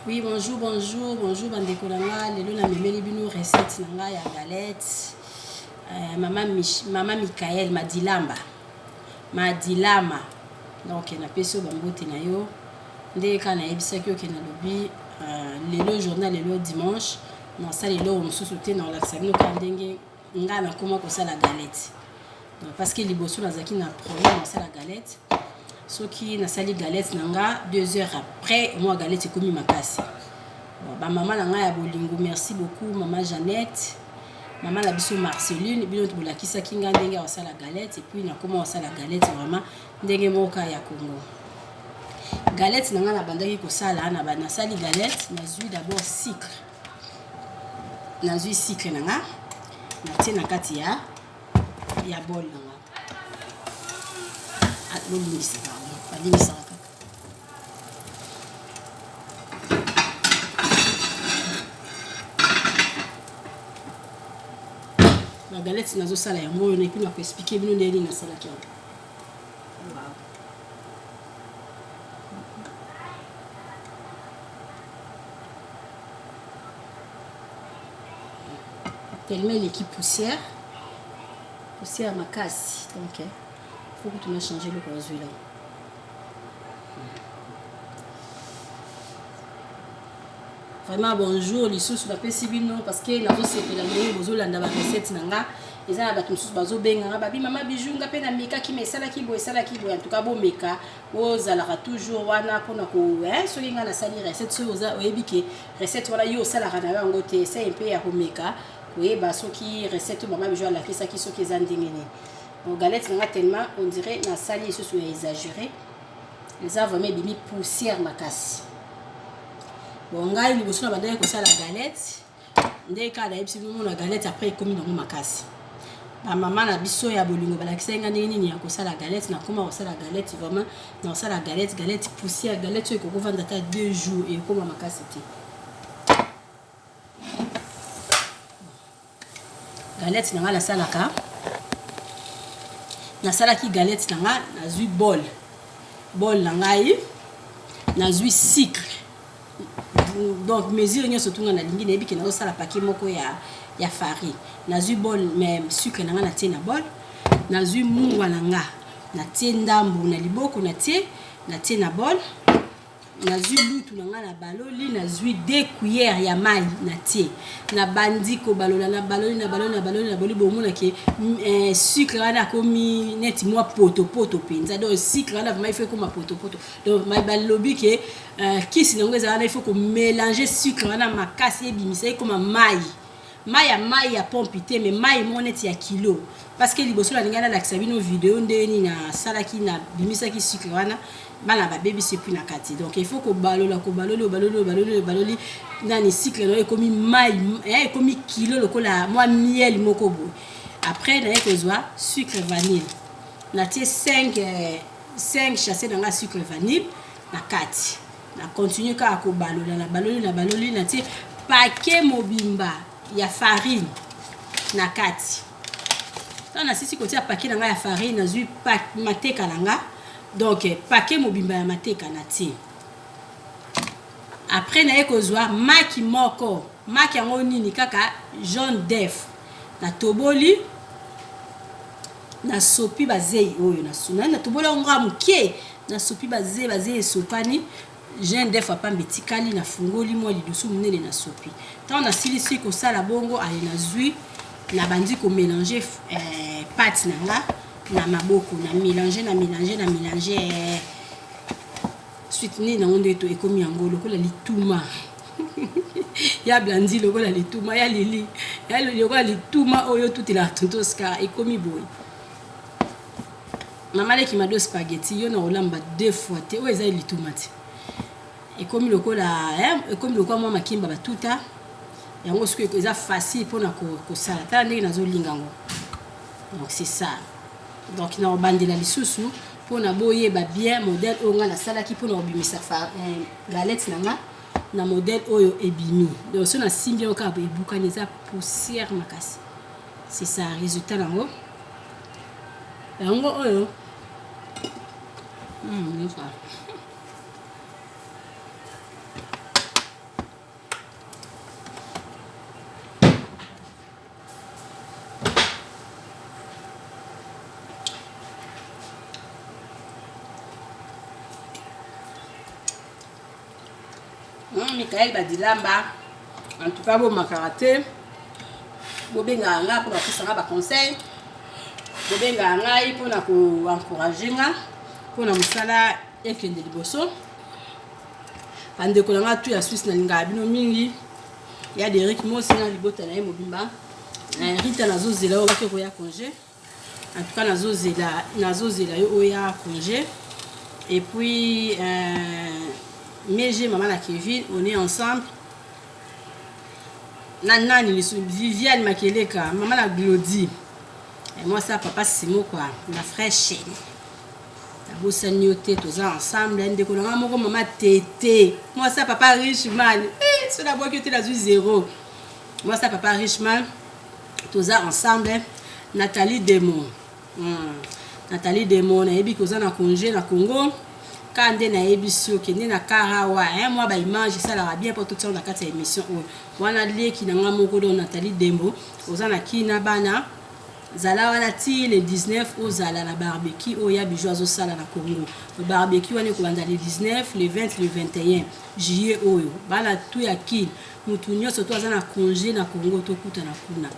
Oui, bonjour, bonjour, bonjour, bandeko nanga. Lelo na memeli bino recette nanga ya galette. Maman Michael Madilama. Donc na peso bambote na yo. Nde ka na yebisaki yo ke na lobi lelo journal lelo dimanche. Na sala lelo mosusu te na relaxa bino ka ndenge nga na koma ko sala galette. Donc parce que liboso nazaki na problème na sala galette. Soki na sali galette nanga 2 heures après moi galette komi makasi. Ba maman nanga ya bolingo, merci beaucoup maman Jeannette, maman la biso Marceline, bino to bolakisa kinga ndenge wa sala galette et puis na comment wa sala galette vraiment ndenge moka ya Congo. Galette nanga na bandaki ko sala na ba na sali galette na zui d'abord sucre. Na zui sucre nanga na tie na kati ya bol nanga. La galette nazo sala ya moyo na ipina ko expliquer bino ndeni na sala kia. Wow. Tellement l'équipe poussière makasi donc faut que tu me changer le rosé là. Vraiment bonjour les sous la pesibino parce que nazo sepela ndenge bozolanda ba recette nanga eza na bato mosusu bazobenga babi mama bijunga pe na meka ki mesala ki boye en tout cas bo meka ozalaka toujours wana pona ko soki nga na sali recette so oza oyebi ke recette wana yo osalaka na yango te esa mpe ya komeka koyeba soki recette mama bijou alakisaki soki eza ndenge nini. Donc galette nanga tellement on dirait na sali susu ya exagéré eza vraiment bimi poussière makasi. Bon ngai liboso na bandaki ko sala galette ndenge ka na yebisi bino na galette après ekomi nango makasi. Ba mama na biso ya bolingo balakisa nga ndenge nini ya ko sala galette na koma ko sala galette vraiment na sala galette poussière galette so ko vendre ata 2 jours et koma makasi te. Galette nanga la salaka na salaki galette nanga na zui bol nangai na zui sucre. Donc mesure nyo surtout na lingi na yebiki na sala paquet moko ya farine na zui bol même sucre nanga na tie na bol na zui mungwa nanga na tie ndambu na liboko na tie na bol na zui lutu nanga na baloli na zui 2 cuillères ya mai na tie na bandiko balola na baloli bomona ke sucre wana komi neti moi poto penza donc sucre wana vraiment il faut comme poto donc mai balobi ke kisi nango ezala il faut ko mélanger sucre wana makasi ebimisa comme mai ya pompité mais mai moneti ya kilo parce que liboso la ngana la kisabino vidéo ndeni na salaki na bimisaki sucre wana bana ba baby c'est plus na kati donc il faut ko baloli nani sucre no komi mai komi kilo lokola moi miel moko bo après na ekozwa sucre vanille na tie 5 sachets dans la sucre vanille na kati na continue ka ko baloli na tie paquet mobimba ya farine na kati. Tant na sisi kotia paquet nanga ya farine na zui mateka nanga donc paquet mobimba ya mateka na tie. Après na ekozwa maki moko maki yango nini kaka jaune d'œuf na toboli na sopi bazei oyo na toboli nga muke na sopi bazei esopani jaune d'œuf apambe tikali na fungoli mo lidusu munene na sopi. Tant na silisi ko sala bongo ale na zui na bandi ko mélanger pâte nanga na maboko na mélanger suite ni na onde to ekomi yango lokola lituma ya blandi lokola lituma ya lili ya lokola lituma oyo tout la tontoska ekomi boy. Mama le ki mado spaghetti yo na olamba 2 fois te o eza lituma te ekomi lokola moi makimba batuta yango ce que eza facile pour na ko sala ta ndenge nazo lingango. Donc c'est ça. Donc na obandela lisusu pour na boyeba bien modèle onga na salaki pour na obimisa galette nanga na modèle oyo ebimi. Donc so na simbi oka ebuka neza poussière makasi. C'est ça résultat nango. Yango oyo Michael Badilamba. En tout cas, bon makaraté. Bobenga nga pour la conseil. Bobenga nga pour encourager nga pour na musala ekende liboso. Pande ko nga tu ya Suisse na linga bino mingi. Ya Derek Mosi na libota na mobimba. Rita nazo zela o ko ya congé. En tout cas nazo zela yo ya congé. Et puis Mégé maman la Kevin, on est ensemble. Nani Viviane Makeleka, maman la Glody. Et moi ça papa Simo quoi, la fraîche. La bossa nyoté tous ensemble, ndeko na moko maman Tété. Moi ça papa Richman. C'est la boîte que tu as vu zéro. Moi ça papa Richman. Tous ensemble, Nathalie Demon. Nathalie Demon na yebi koza na congé na Congo. Quand on a émission qui est na Karawa, moi ba image ça la bien pour tout ça dans cette émission. Wana lié qui na ngamoko do Nathalie Dembo, ozana kina bana zala wana ti le 19 au zala la barbecue o ya bijou azo sala na Congo. Le barbecue wana ko banda le 19, le 20, le 21 juillet oyo. Bana tout ya ki mutu nyoso to azana congé na Congo to kuta na kuna.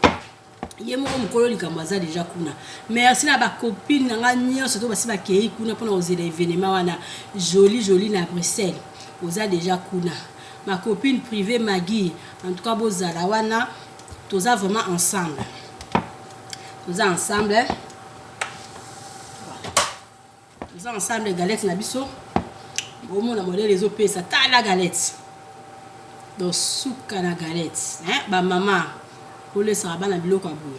Yemo mukolo likambo aza déjà kuna. Merci na ba copine nga nyonso to basi ba kei kuna pona ozela événement wana joli na Bruxelles. Oza déjà kuna. Ma copine privée Maggie, en tout cas bozala wana toza vraiment ensemble. Toza ensemble. Toza ensemble galette na biso. Bomo na modèle les OP ça ta la galette. Donc souka na galette, ba maman le saraba na biloko aboye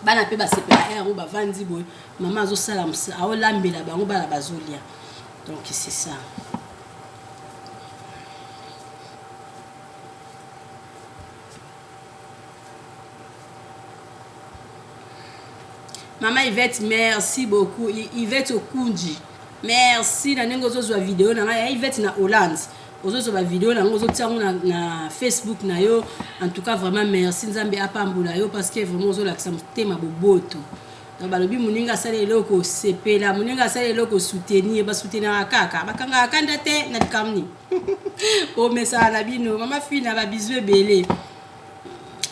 bana pe ba CPR ou ba vandi boye maman azo sala msa a olambela bango bala bazolia donc c'est ça. Maman Yvette, merci beaucoup. Yvette Okunji, merci na nengo zo zwa vidéo na Yvette na Hollande. Ozo ba vidéo na ngozo tiango na Facebook na yo. En tout cas vraiment merci Nzambe apambula yo parce que vraiment ozo lakisa mutema boboto. Donc balobi muninga sala eloko sepela, muninga sala eloko soutenir, ba soutenir kaka. Bakanga akanda te na likamni. O mesa na bino, mama fina ba bizu ebele.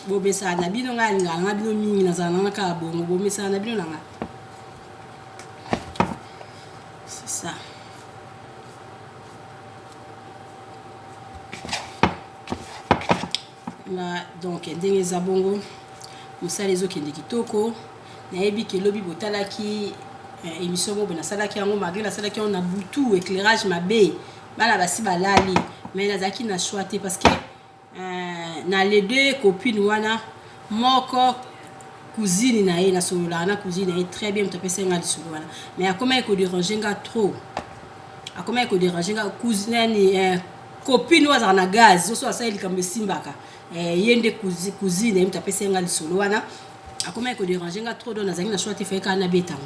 Bo mesa na bino nga bino mingi na zana na ka bongo, bo mesa na bino nga. C'est ça. Là, donc ndenge za bongo musala ezokende kitoko na yebi ke lobi botalaki émission mo na salaki yango malgré la salaki on a butu éclairage mabe bana basi balali mais nazaki na choix parce que na les deux copines wana moko cousine na ye na solola na cousine na ye très bien mtapesa nga lisolo wana mais akoma eko déranger nga trop akoma eko déranger nga cousine ni copine waza na gaz oso asa likambe simbaka yende cousine mtapesa nga lisolo wana akoma eko déranger nga trop donc nazaki na choix te fait kana betango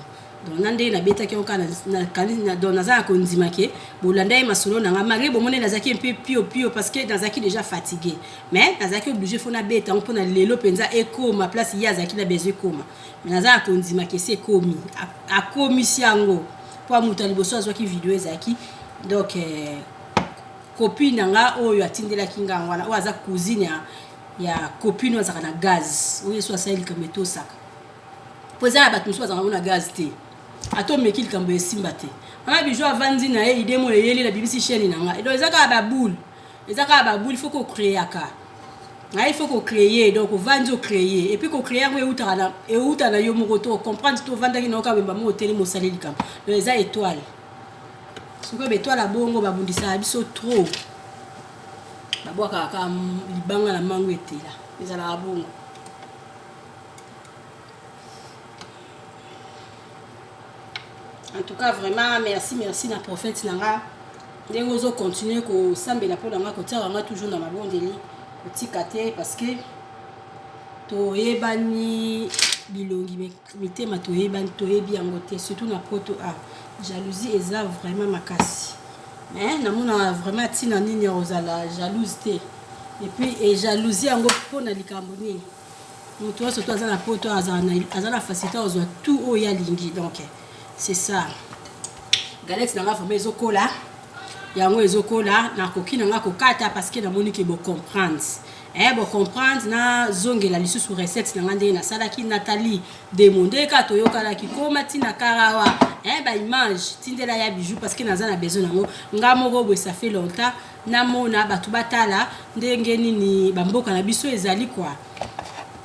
donc nande na beta ki okana na kanisi na donc nazaka kondima ke bolanda ye masolo na nga malgré bomone nazaki un peu pio parce que nazaki déjà fatigué mais nazaki obligé fona beta on pona lelo penza ekoma place ya zaki na besoin koma mais nazaka kondima ke c'est komi akomi siango po amuta liboso azwaki vidéo ezaki donc copine nga oyo atindela kinga wana o aza cousine ya copine azaka na gaz oyo so asali kameto saka poza ba tunso azaka na gaz te ato mekili kambo esimba te mama bijou avandi na ye idée mo yeli la BBC chaîne na nga donc ezaka ba boule il faut qu'on crée aka il faut qu'on crée donc on vandi au créer et puis qu'on crée ngo euta na yo moko to comprendre to vanda ki na ka bemba mo hôtel mo saleli kam donc eza étoile soko beto la bongo babundisa biso trop babwaka ka libanga na mango etela ezala bongo. En tout cas vraiment merci na prophète nanga ndenge ozo continuer ko sambela po nanga ko tia nga toujours na mabondeli ko tikate parce que to yebani bilongi mitema to yebani to yebi yango te surtout na poto a jalousie eza vraiment makasi mais namona vraiment tina nini ozala jalouse te et puis et jalousie yango pona likambo nini mutu oso to azana poto azana facilité ozwa tout oya lingi donc c'est ça galette nanga vraiment ezokola yango ezokola na koki na nga kokata parce que namoni ke bo comprendre bo comprendre na zongela lisusu recette na nga ndenge nasalaki Nathalie Demonde ka toyokalaki koma tina karawa ba image tindela ya bijou parce que naza na besoin nango nga moko boye ça fait longtemps namona batu batala ndenge nini bamboka na biso ezali quoi.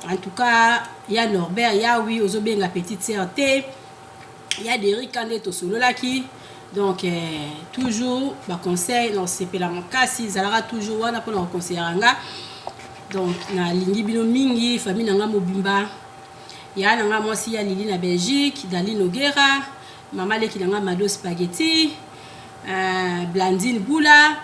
En tout cas, il y a Norbert, il y a oui, Ozobenga petite sœur T, il y a Derrick Kandé Tosololaki. Donc, toujours, bah, conseil, non, c'est pas la makasi, Zalara toujours, on a pas le conseil ranga. Donc, na lingi bino mingi, famille nanga mobimba. Il y a nanga moi aussi, il y a Lili na Belgique, Dali Noguera, maman leki nanga Mado Spaghetti, Blandine Boula,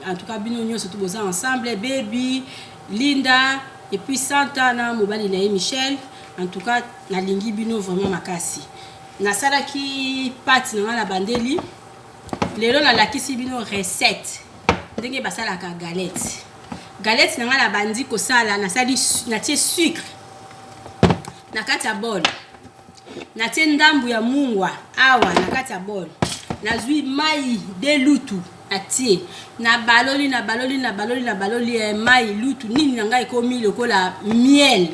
en tout cas, bino nyo surtout boza ensemble, Baby, Linda. Et puis Santana, Mobali Nae Michel, en tout cas, na lingi bino vraiment makasi. Na salaki pati na la bandeli. Lelo na lakisi bino recette. Ndenge basala ka galette. Galette na la bandi ko sala na sali na tie sucre. Na kati ya bol. Na tie ndambu ya mungwa awa na kati ya bol. Na zui mai de lutu. Atie na baloli mai lutu nini nanga ekomi lokola miel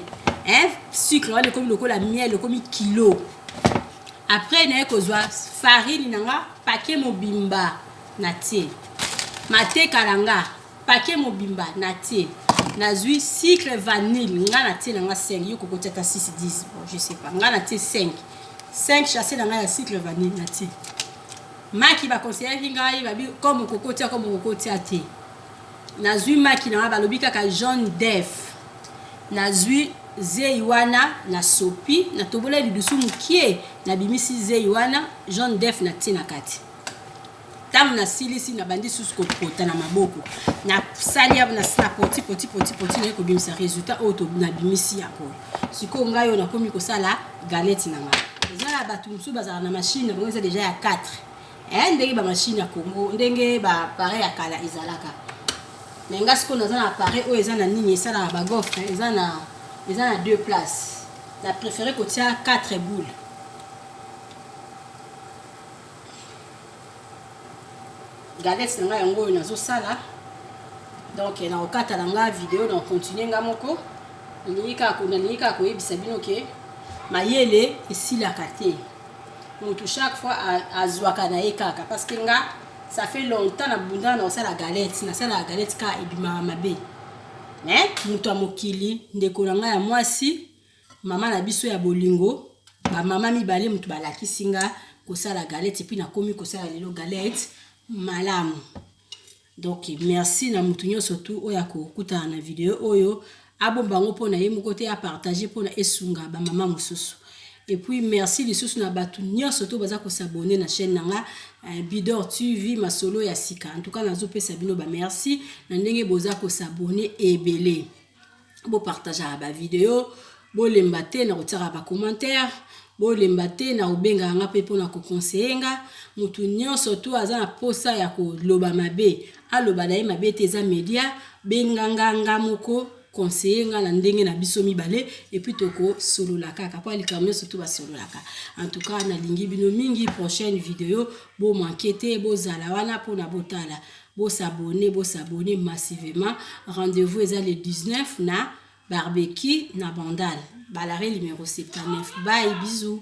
sucre wale ekomi lokola miel ekomi kilo. Après na ekozwa farine nanga paquet mobimba na tie mate kalanga paquet mobimba na tie na zui sucre vanille nga na tie nanga 5 yoko kotata 6 10 bon je sais pas nga na tie 5 chassé nanga ya sucre vanille na tie. Maki ba conseiller ngai ba comme kokotia te nazui maki na ba lobika ka jaune d'œuf nazui zeiwana na sopi na tobola lidusu mukie na bimisi zeiwana jaune d'œuf na tina kati tam na silisi na bandi susko kota na maboko na salia na poti na ko bimisa résultat auto na bimisi yako siko ngai na komi ko sala galette na nga ezala batu musu bazala na machine ngo eza déjà ya 4 ndenge ba machine ya Congo ndenge ba pareil ya kala izalaka mais nga siko naza na appareil o eza na nini esala ba gofre eza na 2 places la préféré ko tia 4 boules galette nga yango nazo sala donc na okata na nga vidéo na continuer nga moko nilika ko yebisa bino ke mayele esila kate. Mutu chaque fois azwaka na ekaka parce que nga ça fait longtemps na bunda na osala galette na sala galette ka ebima mabe mutu amokili ndeko na nga ya mwasi mama na biso ya bolingo ba mama mibale mutu balakisi nga kosala galette puis na komi kosala lelo galette malamu. Donc merci na mutu nyo surtout oya ko kuta na vidéo oyo abombango pona ye mukote a partager pona esunga ba mama mususu. Et puis merci les sous na batu nyo surtout baza ko s'abonner na chaîne nanga Bidor TV masolo ya sika. En tout cas nazo pe sabino ba merci na ndenge boza ko s'abonner ebele. Bo partager ba vidéo, bo lembate na kotira ba commentaire, bo lembate na obenga nga pe pona ko conseiller mutu nyo surtout aza na posa ya ko loba mabe. Aloba dai mabe teza media benganga nga moko conseiller nga na ndenge na biso mibale et puis toko solo la kaka pa likamyo surtout ba solo la kaka. En tout cas na lingi bino mingi prochaine vidéo bo manquete bo zala wana pona botala bo s'abonner massivement. Rendez-vous est le 19 na barbecue na Bandal balare numéro 79. Bye bisous.